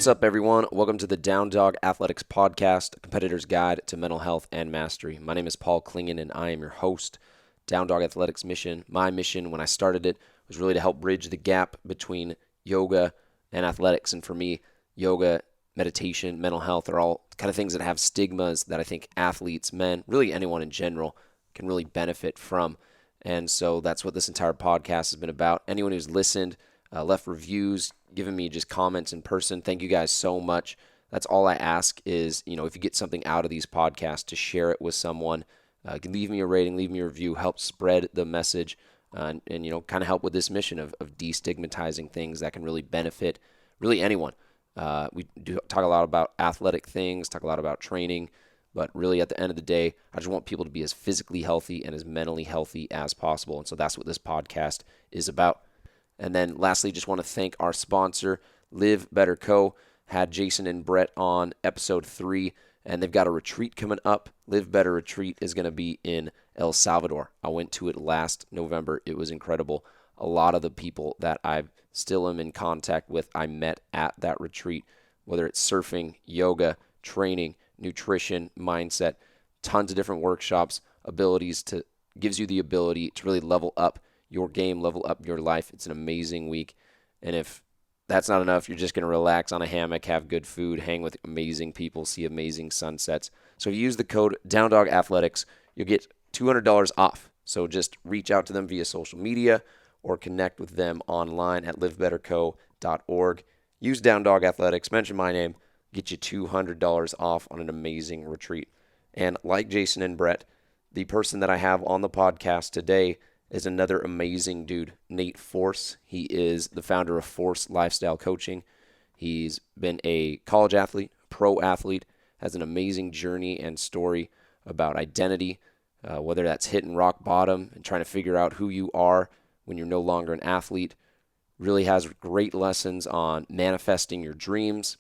What's up, everyone? Welcome to the Down Dog Athletics Podcast, a competitor's guide to mental health and mastery. My name is Paul Klingen, and I am your host. Down Dog Athletics mission. My mission when I started it was really to help bridge the gap between yoga and athletics. And for me, yoga, meditation, mental health are all kind of things that have stigmas that I think athletes, men, really anyone in general, can really benefit from. And so that's what this entire podcast has been about. Anyone who's listened, left reviews, given me just comments in person, thank you guys so much. That's all I ask is, if you get something out of these podcasts, to share it with someone. Leave me a rating, leave me a review, help spread the message, and kind of help with this mission of destigmatizing things that can really benefit really anyone. We do talk a lot about athletic things, talk a lot about training, but really at the end of the day, I just want people to be as physically healthy and as mentally healthy as possible. And so that's what this podcast is about. And then lastly, just want to thank our sponsor, Live Better Co. Had Jason and Brett on episode 3, and they've got a retreat coming up. Live Better Retreat is going to be in El Salvador. I went to it last November. It was incredible. A lot of the people that I still am in contact with, I met at that retreat, whether it's surfing, yoga, training, nutrition, mindset, tons of different workshops, gives you the ability to really level up your game, level up your life. It's an amazing week. And if that's not enough, you're just going to relax on a hammock, have good food, hang with amazing people, see amazing sunsets. So if you use the code DownDogAthletics, you'll get $200 off. So just reach out to them via social media or connect with them online at livebetterco.org. Use Downdog Athletics, mention my name, get you $200 off on an amazing retreat. And like Jason and Brett, the person that I have on the podcast today is another amazing dude, Nate Forse. He is the founder of Forse Lifestyle Coaching. He's been a college athlete, pro athlete, has an amazing journey and story about identity, whether that's hitting rock bottom and trying to figure out who you are when you're no longer an athlete. Really has great lessons on manifesting your dreams.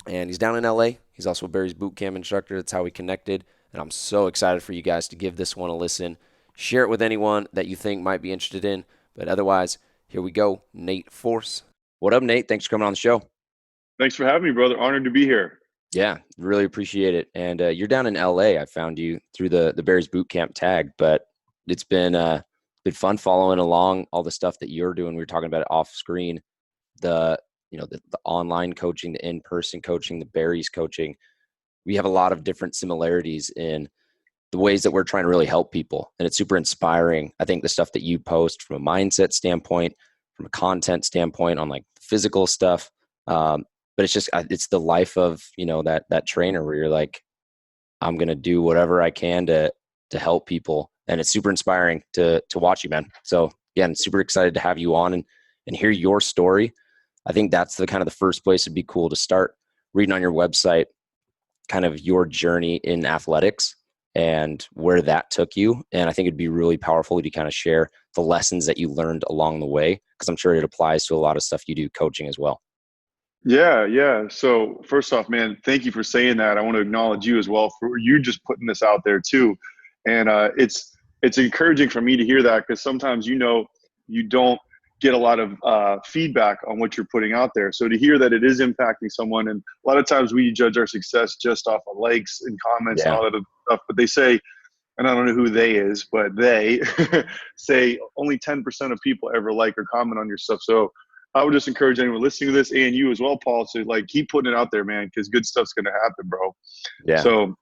And he's down in LA. He's also a Barry's Bootcamp instructor. That's how we connected. And I'm so excited for you guys to give this one a listen. Share it with anyone that you think might be interested in. But otherwise, here we go. Nate Forse. What up, Nate? Thanks for coming on the show. Thanks for having me, brother. Honored to be here. Yeah, really appreciate it. And you're down in LA. I found you through the Barry's Bootcamp tag, but it's been fun following along all the stuff that you're doing. We were talking about it off screen, the online coaching, the in-person coaching, the Barry's coaching. We have a lot of different similarities in the ways that we're trying to really help people. And it's super inspiring. I think the stuff that you post from a mindset standpoint, from a content standpoint on like physical stuff. But it's the life of, that trainer where you're like, I'm going to do whatever I can to help people. And it's super inspiring to watch you, man. So again, super excited to have you on and hear your story. I think that's the kind of the first place it'd be cool to start reading on your website, kind of your journey in athletics and where that took you. And I think it'd be really powerful to kind of share the lessons that you learned along the way, because I'm sure it applies to a lot of stuff you do coaching as well. Yeah. So first off, man, thank you for saying that. I want to acknowledge you as well for you just putting this out there too. And it's encouraging for me to hear that, because sometimes, you don't get a lot of feedback on what you're putting out there. So to hear that it is impacting someone, and a lot of times we judge our success just off of likes and comments and all that stuff, but they say, and I don't know who they is, but they say only 10% of people ever like or comment on your stuff. So I would just encourage anyone listening to this, and you as well, Paul, to keep putting it out there, man, because good stuff's going to happen, bro. Yeah. So,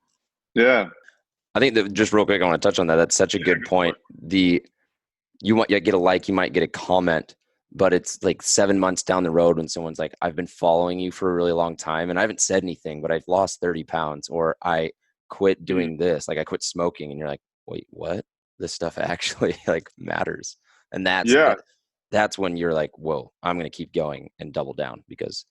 yeah. I think that just real quick, I want to touch on that. That's such a good point. You might get a like, you might get a comment, but it's like 7 months down the road when someone's like, I've been following you for a really long time and I haven't said anything, but I've lost 30 pounds, or I quit doing this. Like I quit smoking. And you're like, wait, what? This stuff actually like matters. And that's when you're like, whoa, I'm going to keep going and double down, because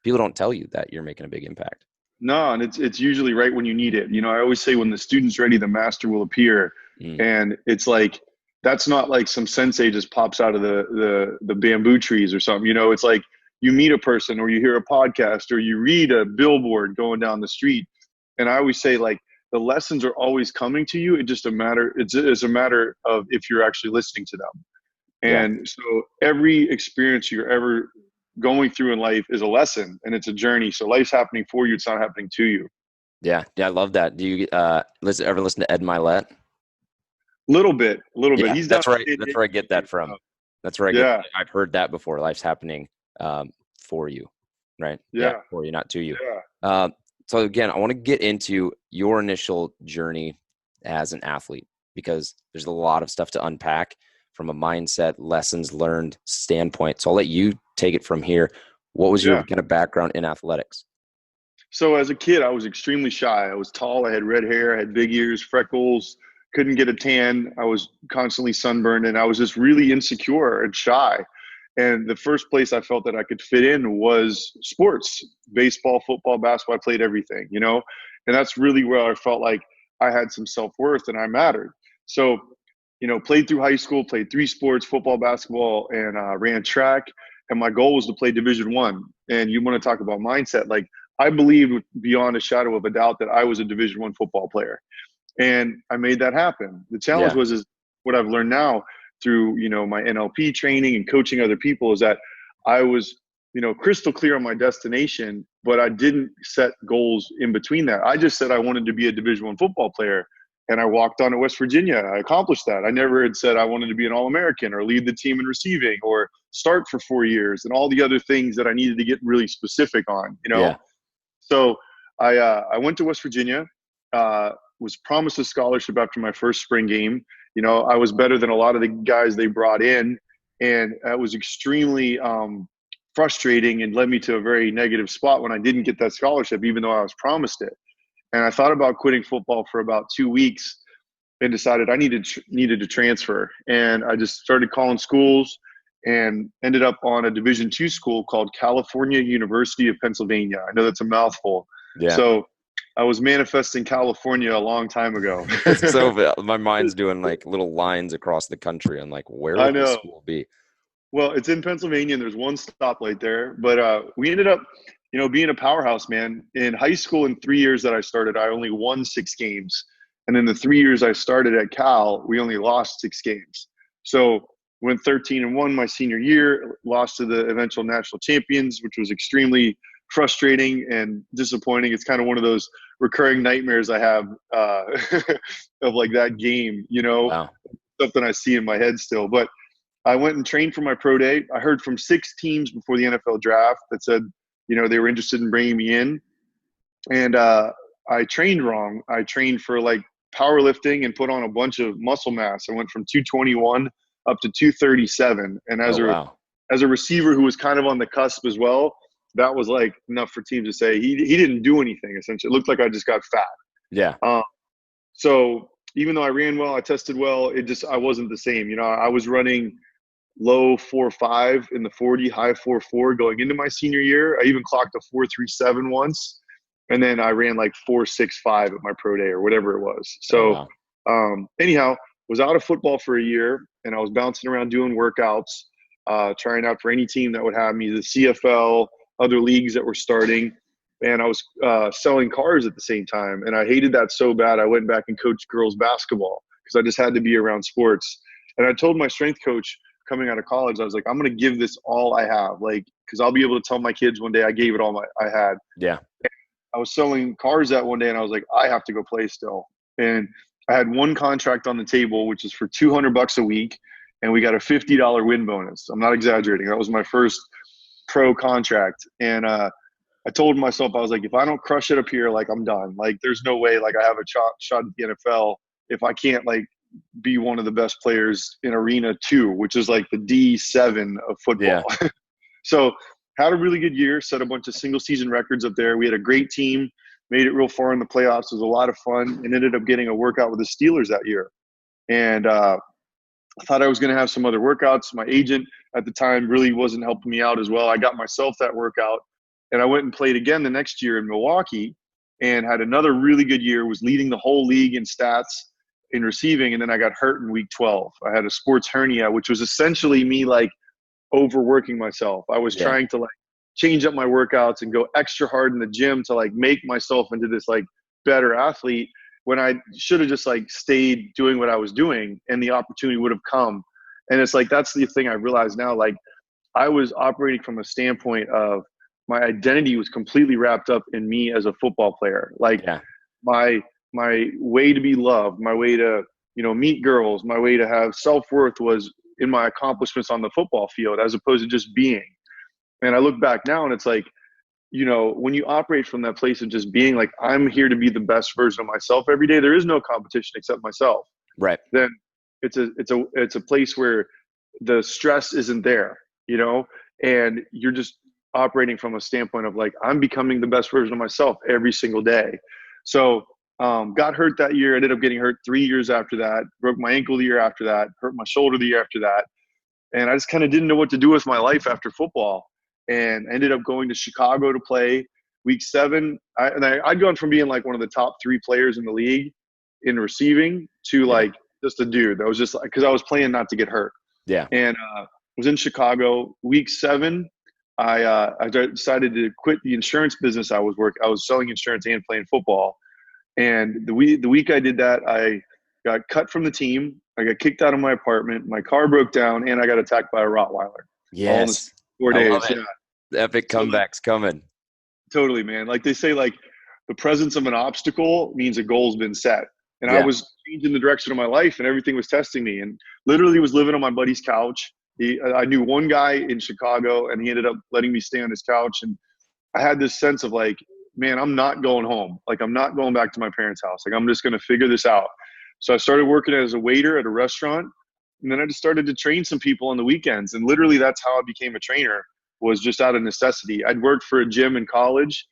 people don't tell you that you're making a big impact. No, and it's usually right when you need it. I always say, when the student's ready, the master will appear. And it's like, that's not like some sensei just pops out of the bamboo trees or something. It's like you meet a person, or you hear a podcast, or you read a billboard going down the street. And I always say, like, the lessons are always coming to you. It's a matter of if you're actually listening to them. And so every experience you're ever going through in life is a lesson and it's a journey. So life's happening for you. It's not happening to you. Yeah. Yeah. I love that. Do you ever listen to Ed Milet? Little bit, a little bit. Yeah. He's down in San That's Diego where I get that these from. days. That's where I get, Yeah. I've heard that before. Life's happening for you, right? Yeah. Yeah. For you, not to you. Yeah. Uh, so again, I want to get into your initial journey as an athlete because there's a lot of stuff to unpack from a mindset, lessons learned standpoint. So I'll let you take it from here. What was your Yeah. kind of background in athletics? So as a kid, I was extremely shy. I was tall. I had red hair. I had big ears, freckles. Couldn't get a tan. I was constantly sunburned, and I was just really insecure and shy. And the first place I felt that I could fit in was sports, baseball, football, basketball. I played everything, and that's really where I felt like I had some self-worth and I mattered. So, played through high school, played three sports, football, basketball, and ran track. And my goal was to play Division I. And you want to talk about mindset, like I believe beyond a shadow of a doubt that I was a Division I football player, and I made that happen. The challenge Yeah. is what I've learned now through my NLP training and coaching other people is that I was crystal clear on my destination, but I didn't set goals in between that. I just said I wanted to be a Division I football player, and I walked on to West Virginia. I accomplished that. I never had said I wanted to be an All-American or lead the team in receiving or start for 4 years and all the other things that I needed to get really specific on. Yeah. So I went to West Virginia, was promised a scholarship after my first spring game. I was better than a lot of the guys they brought in, and that was extremely frustrating and led me to a very negative spot when I didn't get that scholarship, even though I was promised it. And I thought about quitting football for about 2 weeks and decided I needed to transfer. And I just started calling schools and ended up on a Division II school called California University of Pennsylvania. I know that's a mouthful. Yeah. So I was manifesting California a long time ago. So my mind's doing like little lines across the country. I'm like, where I would this know. school be? Well, it's in Pennsylvania, and there's one stoplight there. But we ended up, being a powerhouse, man. In high school, in 3 years that I started, I only won 6 games. And in the 3 years I started at Cal, we only lost 6 games. So went 13-1 my senior year, lost to the eventual national champions, which was extremely frustrating and disappointing. It's kind of one of those recurring nightmares I have of like that game, Wow. something I see in my head still. But I went and trained for my pro day. I heard from 6 teams before the NFL draft that said, they were interested in bringing me in. And I trained wrong. I trained for like powerlifting and put on a bunch of muscle mass. I went from 221 up to 237. And Oh, wow. as a receiver who was kind of on the cusp as well, that was like enough for teams to say he didn't do anything. Essentially, it looked like I just got fat. Yeah. So even though I ran well, I tested well, I wasn't the same. I was running low 4.5 in the 40, high 4.4 going into my senior year. I even clocked a 4.37 once, and then I ran like 4.65 at my pro day or whatever it was. Oh, So wow. anyhow, was out of football for a year, and I was bouncing around doing workouts, trying out for any team that would have me, the CFL, other leagues that were starting. And I was selling cars at the same time. And I hated that so bad, I went back and coached girls basketball because I just had to be around sports. And I told my strength coach coming out of college, I was like, I'm going to give this all I have, like, because I'll be able to tell my kids one day I gave it all I had. Yeah. I was selling cars that one day, and I was like, I have to go play still. And I had one contract on the table, which is for $200 a week, and we got a $50 win bonus. I'm not exaggerating. That was my first pro contract. And I told myself, I was like, if I don't crush it up here, like I'm done. Like there's no way like I have a shot at the NFL if I can't like be one of the best players in Arena 2, which is like the D7 of football. Yeah. So had a really good year, set a bunch of single season records up there. We had a great team, made it real far in the playoffs. It was a lot of fun, and ended up getting a workout with the Steelers that year. And I thought I was going to have some other workouts. My agent at the time really wasn't helping me out as well. I got myself that workout, and I went and played again the next year in Milwaukee and had another really good year, was leading the whole league in stats in receiving. And then I got hurt in week 12. I had a sports hernia, which was essentially me like overworking myself. I was Yeah. trying to like change up my workouts and go extra hard in the gym to like make myself into this like better athlete when I should have just like stayed doing what I was doing and the opportunity would have come. And it's like, that's the thing I realize now, like I was operating from a standpoint of my identity was completely wrapped up in me as a football player. Like Yeah. my my way to be loved, my way to, meet girls, my way to have self-worth was in my accomplishments on the football field as opposed to just being. And I look back now and it's like, when you operate from that place of just being like, I'm here to be the best version of myself every day, there is no competition except myself. Right. Then it's a place where the stress isn't there, and you're just operating from a standpoint of like, I'm becoming the best version of myself every single day. So got hurt that year, ended up getting hurt 3 years after that, broke my ankle the year after that, hurt my shoulder the year after that. And I just kind of didn't know what to do with my life after football, and ended up going to Chicago to play week 7. I'd gone from being like one of the top 3 players in the league in receiving to Yeah. like just a dude that was just like, because I was playing not to get hurt. Yeah. And was in Chicago week 7. I decided to quit the insurance business I was working. I was selling insurance and playing football. And the week I did that, I got cut from the team. I got kicked out of my apartment. My car broke down, and I got attacked by a Rottweiler. All in the Yes. 4 I love days. it. Yeah, The epic so like, comebacks coming. totally, man. Like they say, like the presence of an obstacle means a goal's been set. And I Yeah. was changing the direction of my life, and everything was testing me. And literally was living on my buddy's couch. I knew one guy in Chicago, and he ended up letting me stay on his couch. And I had this sense of like, man, I'm not going home. Like, I'm not going back to my parents' house. Like, I'm just going to figure this out. So I started working as a waiter at a restaurant. And then I just started to train some people on the weekends. And literally that's how I became a trainer, was just out of necessity. I'd worked for a gym in college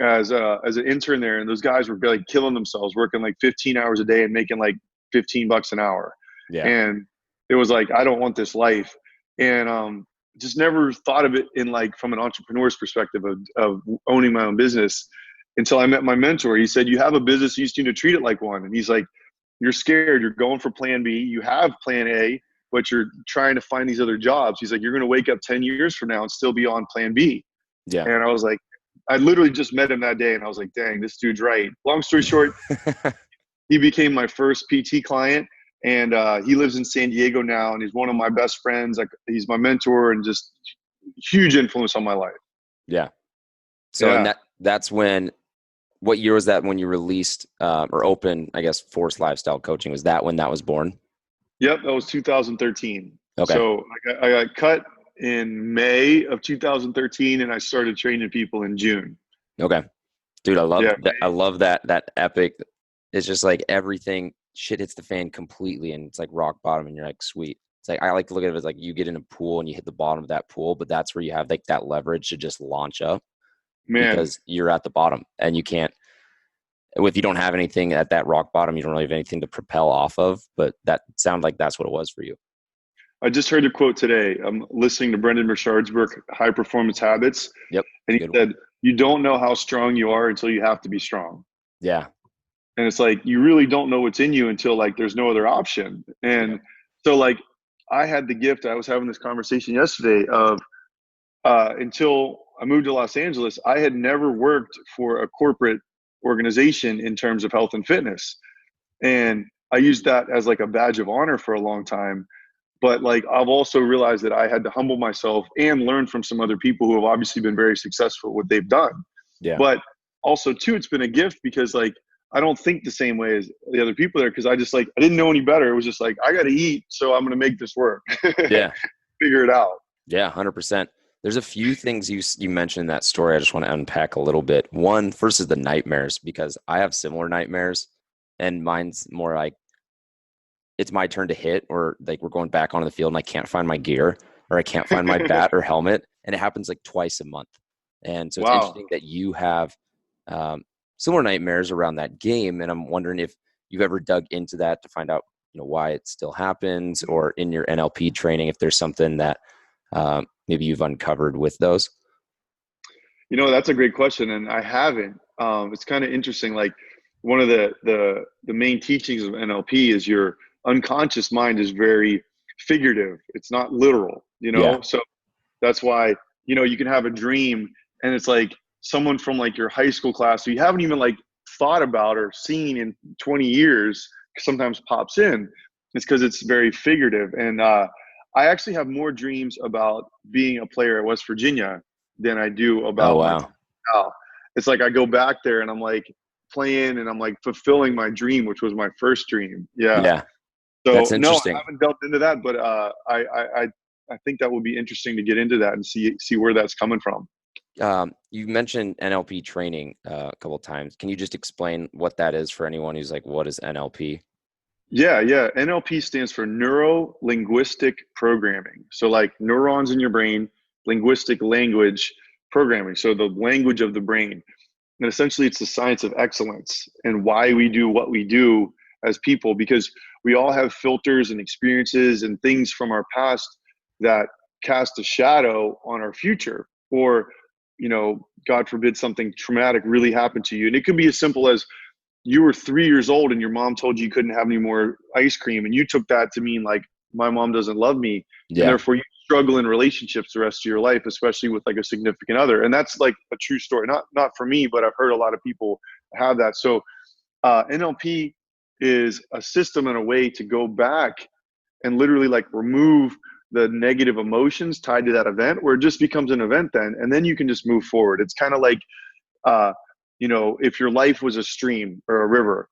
as an intern there. And those guys were like killing themselves, working like 15 hours a day and making like $15 an hour. Yeah. And it was like, I don't want this life. And just never thought of it in like from an entrepreneur's perspective of owning my own business until I met my mentor. He said, you have a business, you just need to treat it like one. And he's like, you're scared, you're going for plan B, you have plan A, but you're trying to find these other jobs. He's like, you're going to wake up 10 years from now and still be on plan B. Yeah. And I was like, I literally just met him that day, and I was like, dang, this dude's right. Long story short, he became my first PT client. And he lives in San Diego now, and he's one of my best friends. Like, he's my mentor and just huge influence on my life. Yeah. So, Yeah. and that's when, what year was that when you released or opened, I guess, Forse Lifestyle Coaching? Was that when that was born? Yep, that was 2013. Okay. So I got cut in May of 2013, and I started training people in June. Okay. Dude, I love Yeah. that. I love that epic. It's just like everything, shit hits the fan completely, and it's like rock bottom, and you're like, sweet. It's like, I like to look at it as like you get in a pool and you hit the bottom of that pool, but that's where you have like that leverage to just launch up, Man, because you're at the bottom and you can't, if you don't have anything at that rock bottom, you don't really have anything to propel off of. But that sounded like that's what it was for you. I just heard a quote today. I'm listening to Brendan Burchard's book, High Performance Habits. Yep. And he said, you don't know how strong you are until you have to be strong. Yeah. And it's like, you really don't know what's in you until like there's no other option. And so like I had the gift, I was having this conversation yesterday of until I moved to Los Angeles, I had never worked for a corporate organization in terms of health and fitness. And I used that as like a badge of honor for a long time. But like, I've also realized that I had to humble myself and learn from some other people who have obviously been very successful at what they've done. Yeah. But also too, it's been a gift because like, I don't think the same way as the other people there. Cause I just like, I didn't know any better. It was just like, I got to eat. So I'm going to make this work. Yeah. Figure it out. Yeah. 100%. There's a few things you mentioned in that story I just want to unpack a little bit. One, first is the nightmares, because I have similar nightmares, and mine's more like it's my turn to hit, or like we're going back onto the field and I can't find my gear, or I can't find my bat or helmet. And it happens like twice a month. And so it's interesting that you have similar nightmares around that game. And I'm wondering if you've ever dug into that to find out, why it still happens, or in your NLP training, if there's something that maybe you've uncovered with those. That's a great question. And I haven't. It's kind of interesting. Like, one of the main teachings of NLP is your unconscious mind is very figurative. It's not literal, Yeah. So that's why, you can have a dream and it's like someone from like your high school class who you haven't even like thought about or seen in 20 years sometimes pops in. It's because it's very figurative. And I actually have more dreams about being a player at West Virginia than I do Oh, about my time wow. now. It's like I go back there and I'm like playing and I'm like fulfilling my dream, which was my first dream. Yeah. Yeah, that's So no, I interesting. haven't delved into that, but I think that would be interesting to get into that and see where that's coming from. You mentioned NLP training a couple of times. Can you just explain what that is for anyone who's like, what is NLP? Yeah, yeah. NLP stands for neuro linguistic programming. So like neurons in your brain, linguistic language programming. So the language of the brain. And essentially, it's the science of excellence and why we do what we do as people, because we all have filters and experiences and things from our past that cast a shadow on our future. Or, God forbid something traumatic really happened to you. And it could be as simple as you were 3 years old and your mom told you couldn't have any more ice cream. And you took that to mean like, my mom doesn't love me. And Yeah. therefore you struggle in relationships the rest of your life, especially with like a significant other. And that's like a true story. Not for me, but I've heard a lot of people have that. So NLP is a system and a way to go back and literally like remove the negative emotions tied to that event, where it just becomes an event then, and then you can just move forward. It's kind of like, uh, if your life was a stream or a river,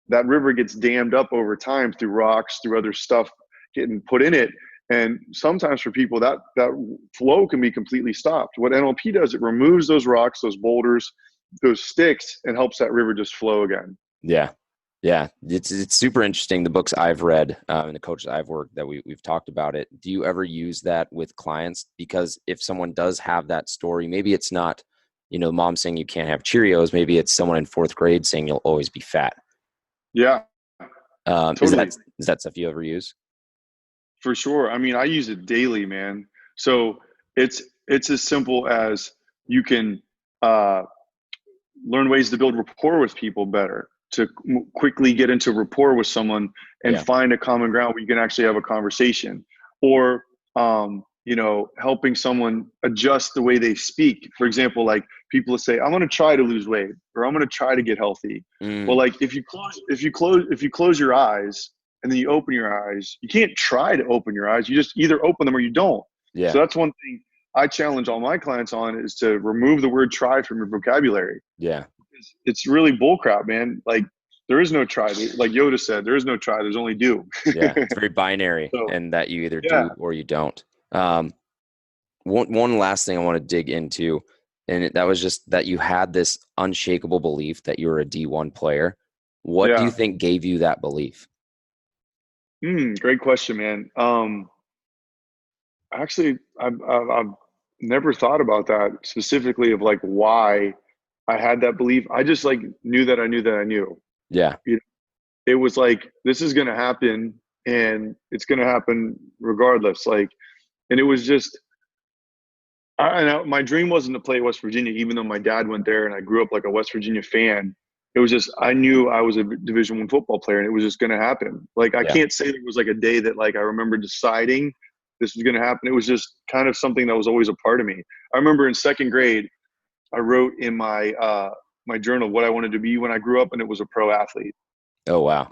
that river gets dammed up over time through rocks, through other stuff getting put in it. And sometimes for people that flow can be completely stopped. What NLP does, it removes those rocks, those boulders, those sticks, and helps that river just flow again. Yeah. Yeah. It's super interesting. The books I've read and the coaches I've worked that we've talked about it. Do you ever use that with clients? Because if someone does have that story, maybe it's not, mom saying you can't have Cheerios. Maybe it's someone in fourth grade saying you'll always be fat. Yeah, Is that totally. is that stuff you ever use? For sure. I mean, I use it daily, man. So it's as simple as you can uh, learn ways to build rapport with people better, to quickly get into rapport with someone and Yeah. find a common ground where you can actually have a conversation, or helping someone adjust the way they speak. For example, like people say, I'm going to try to lose weight, or I'm going to try to get healthy. Well, Mm, like if you close your eyes and then you open your eyes, you can't try to open your eyes. You just either open them or you don't. So yeah. that's one thing I challenge all my clients on, is to remove the word try from your vocabulary. Yeah. It's really bullcrap, man. Like, there is no try. Like Yoda said, there is no try. There's only do. Yeah. It's very binary, So and that you either yeah, do or you don't. Um, one last thing I want to dig into, and that was just that you had this unshakable belief that you were a D1 player. What do you yeah. think gave you that belief? Great question, man. Actually, I've never thought about that specifically, of like why I had that belief. I just like knew that I knew that I knew. Yeah. It was like, this is going to happen, and it's going to happen regardless. Like, and it was just, my dream wasn't to play at West Virginia, even though my dad went there and I grew up like a West Virginia fan. It was just, I knew I was a Division I football player, and it was just going to happen. Like, I Yeah. can't say there was like a day that like I remember deciding this was going to happen. It was just kind of something that was always a part of me. I remember in second grade, I wrote in my journal what I wanted to be when I grew up, and it was a pro athlete. Oh, wow.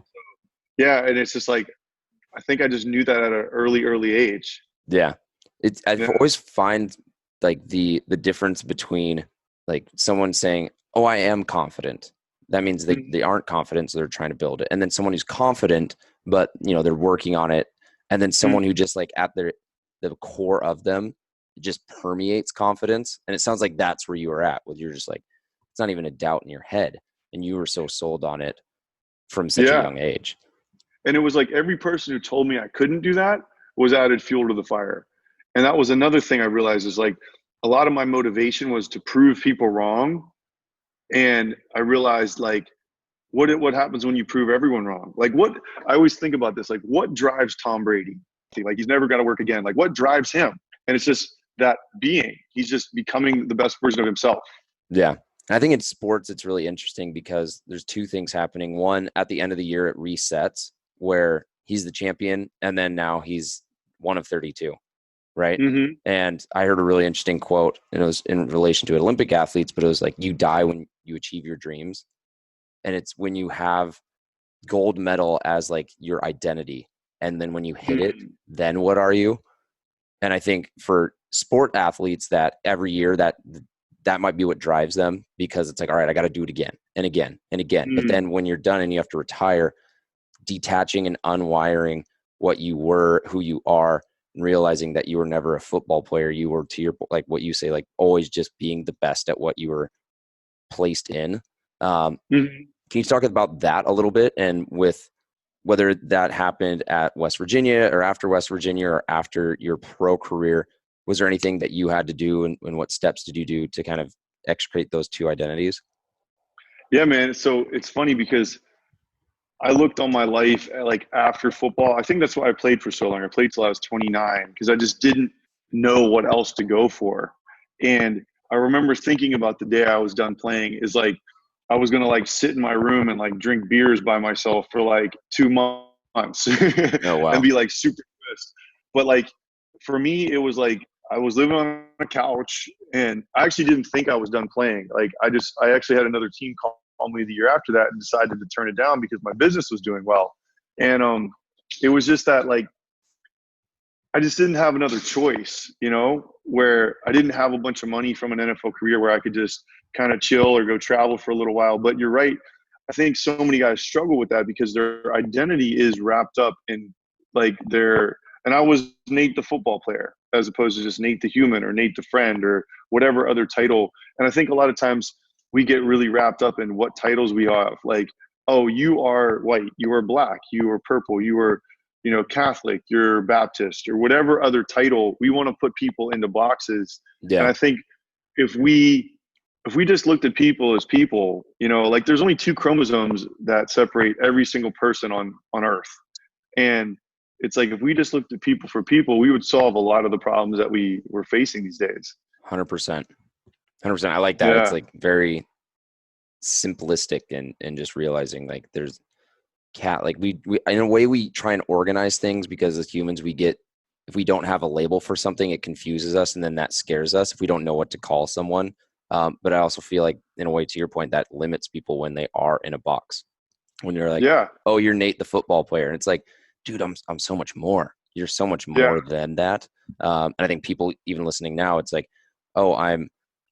Yeah, and it's just like, I think I just knew that at an early age. Yeah. I've Yeah. always find like the difference between like someone saying, "Oh, I am confident." That means they aren't confident, so they're trying to build it. And then someone who's confident, but they're working on it. And then someone who just like at the core of them just permeates confidence. And it sounds like that's where you were at, with you're just like, it's not even a doubt in your head. And you were so sold on it from such a Yeah. young age. And it was like every person who told me I couldn't do that was added fuel to the fire. And that was another thing I realized, is like a lot of my motivation was to prove people wrong. And I realized, like, what happens when you prove everyone wrong? Like, what I always think about this, like, what drives Tom Brady? Like, he's never got to work again. Like, what drives him? And it's just that being. He's just becoming the best version of himself. Yeah. I think in sports, it's really interesting because there's two things happening. One, at the end of the year, it resets where he's the champion, and then now he's one of 32, right? Mm-hmm. And I heard a really interesting quote, and it was in relation to Olympic athletes, but it was like, you die when you achieve your dreams. And it's when you have gold medal as like your identity. And then when you hit it, then what are you? And I think for sport athletes that every year that might be what drives them, because it's like, all right, I got to do it again and again and again. But Mm, then when you're done and you have to retire, detaching and unwiring what you were, who you are, and realizing that you were never a football player. You were, to your, like what you say, like always just being the best at what you were placed in. Um, mhm. can you talk about that a little bit, and with whether that happened at West Virginia or after West Virginia or after your pro career? Was there anything that you had to do, and what steps did you do to kind of extricate those two identities? Yeah, man. So it's funny because I looked on my life like after football. I think that's why I played for so long. I played till I was 29 because I just didn't know what else to go for. And I remember thinking about the day I was done playing is like I was gonna like sit in my room and like drink beers by myself for like 2 months Oh, and wow. be like super pissed. But like for me, it was like I was living on a couch and I actually didn't think I was done playing. Like I actually had another team call me the year after that and decided to turn it down because my business was doing well. And it was just that like I just didn't have another choice, where I didn't have a bunch of money from an NFL career where I could just kind of chill or go travel for a little while. But you're right. I think so many guys struggle with that because their identity is wrapped up in like and I was Nate the football player as opposed to just Nate the human or Nate the friend or whatever other title. And I think a lot of times we get really wrapped up in what titles we have. Like, oh, you are white, you are black, you are purple, you are Catholic, you're Baptist, or whatever other title. We want to put people into boxes. And Yeah. I think if we just looked at people as people, like there's only two chromosomes that separate every single person on Earth. And it's like if we just looked at people for people, we would solve a lot of the problems that we were facing these days. 100%. 100%. I like that. It's Yeah. like very simplistic, and just realizing like there's like we in a way we try and organize things, because as humans we get, if we don't have a label for something, it confuses us, and then that scares us if we don't know what to call someone. But I also feel like, in a way, to your point, that limits people when they are in a box. When you're like, Yeah. oh, you're Nate the football player, and it's like, dude, I'm so much more. You're so much Yeah. more than that. And I think people even listening now, it's like, oh, I'm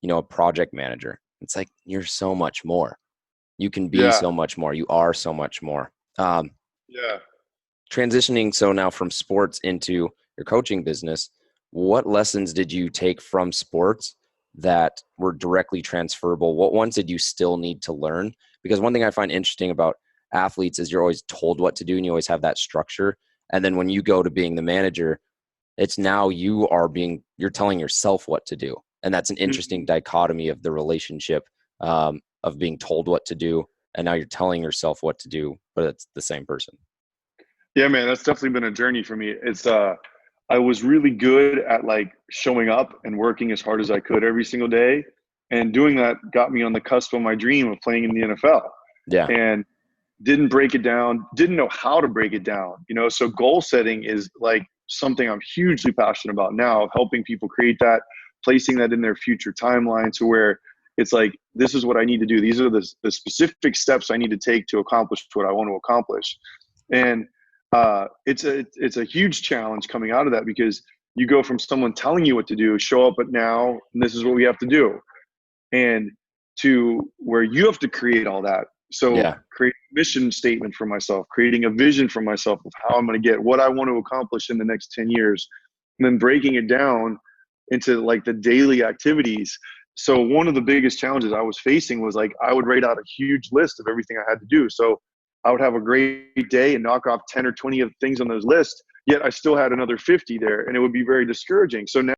a project manager. It's like, you're so much more. You can be Yeah. so much more. You are so much more. Um, Yeah. Transitioning so now from sports into your coaching business, what lessons did you take from sports that were directly transferable? What ones did you still need to learn? Because one thing I find interesting about athletes is you're always told what to do, and you always have that structure. And then when you go to being the manager, it's now you're telling yourself what to do. And that's an interesting Mhm. dichotomy of the relationship, of being told what to do, and now you're telling yourself what to do, but it's the same person. Yeah, man, that's definitely been a journey for me. I was really good at like showing up and working as hard as I could every single day. And doing that got me on the cusp of my dream of playing in the NFL. Yeah. And didn't break it down, didn't know how to break it down. So goal setting is like something I'm hugely passionate about now, of helping people create that, placing that in their future timeline to where it's like, this is what I need to do. These are the specific steps I need to take to accomplish what I want to accomplish. And it's a huge challenge coming out of that because you go from someone telling you what to do, show up at now, and this is what we have to do, and to where you have to create all that. So Yeah. create a mission statement for myself, creating a vision for myself of how I'm going to get what I want to accomplish in the next 10 years, and then breaking it down into like the daily activities. So one of the biggest challenges I was facing was like I would write out a huge list of everything I had to do. So I would have a great day and knock off 10 or 20 of things on those lists, yet I still had another 50 there, and it would be very discouraging. So now